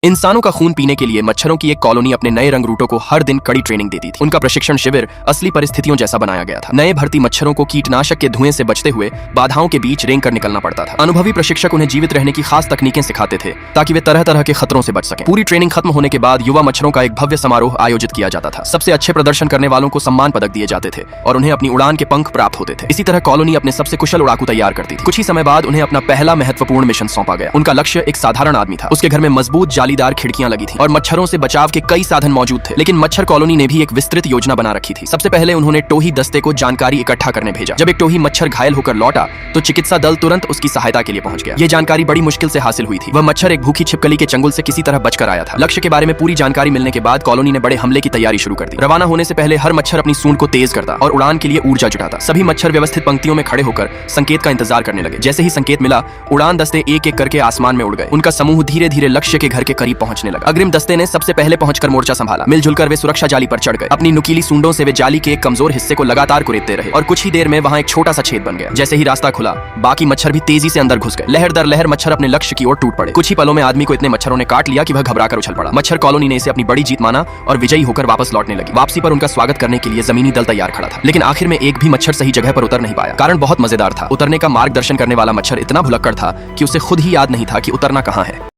इंसानों का खून पीने के लिए मच्छरों की एक कॉलोनी अपने नए रंगरूटों को हर दिन कड़ी ट्रेनिंग देती थी। उनका प्रशिक्षण शिविर असली परिस्थितियों जैसा बनाया गया था। नए भर्ती मच्छरों को कीटनाशक के धुएं से बचते हुए बाधाओं के बीच रेंग कर निकलना पड़ता था। अनुभवी प्रशिक्षक उन्हें जीवित रहने की खास तकनीकें सिखाते थे ताकि वे तरह तरह के खतरों से बच सकें। पूरी ट्रेनिंग खत्म होने के बाद युवा मच्छरों का एक भव्य समारोह आयोजित किया जाता था। सबसे अच्छे प्रदर्शन करने वालों को सम्मान पदक दिए जाते थे और उन्हें अपनी उड़ान के पंख प्राप्त होते थे। इसी तरह कॉलोनी अपने सबसे कुशल उड़ाकू तैयार करती थी। कुछ ही समय बाद उन्हें अपना पहला महत्वपूर्ण मिशन सौंपा गया। उनका लक्ष्य एक साधारण आदमी था। उसके घर में मजबूत जालीदार खिड़कियां लगी थी और मच्छरों से बचाव के कई साधन मौजूद थे। लेकिन मच्छर कॉलोनी ने भी एक विस्तृत योजना बना रखी थी। सबसे पहले उन्होंने टोही दस्ते को जानकारी इकट्ठा करने भेजा। जब एक टोही मच्छर घायल होकर लौटा तो चिकित्सा दल तुरंत उसकी सहायता के लिए पहुंच गया। ये जानकारी बड़ी मुश्किल से हासिल हुई थी। वह मच्छर एक भूखी छिपकली के चंगुल से किसी तरह बचकर आया था। लक्ष्य के बारे में पूरी जानकारी मिलने के बाद कॉलोनी ने बड़े हमले की तैयारी शुरू कर दी। रवाना होने से पहले हर मच्छर अपनी सूंड को तेज करता और उड़ान के लिए ऊर्जा जुटाता। सभी मच्छर व्यवस्थित पंक्तियों में खड़े होकर संकेत का इंतजार करने लगे। जैसे ही संकेत मिला, उड़ान दस्ते एक एक करके आसमान में उड़ गए। उनका समूह धीरे धीरे लक्ष्य के घर के करीब पहुंचने लगा। अग्रिम दस्ते ने सबसे पहले पहुंचकर मोर्चा संभाला। मिलजुल कर वे सुरक्षा जाली पर चढ़ गए। अपनी नुकीली सूंडों से वे जाली के एक कमजोर हिस्से को लगातार कुरेदते रहे और कुछ ही देर में वहां एक छोटा सा छेद बन गया। जैसे ही रास्ता खुला, बाकी मच्छर भी तेजी से अंदर घुस गए। लहर दर लहर मच्छर अपने लक्ष्य की ओर टूट पड़े। कुछ ही पलों में आदमी को इतने मच्छरों ने काट लिया कि वह घबराकर उछल पड़ा। मच्छर कॉलोनी ने इसे अपनी बड़ी जीत माना और विजयी होकर वापस लौटने लगी। वापसी पर उनका स्वागत करने के लिए जमीनी दल तैयार खड़ा था। लेकिन आखिर में एक भी मच्छर सही जगह पर उतर नहीं पाया। कारण बहुत मजेदार था। उतरने का मार्गदर्शन करने वाला मच्छर इतना भुलक्कड़ था कि उसे खुद ही याद नहीं था कि उतरना कहां है।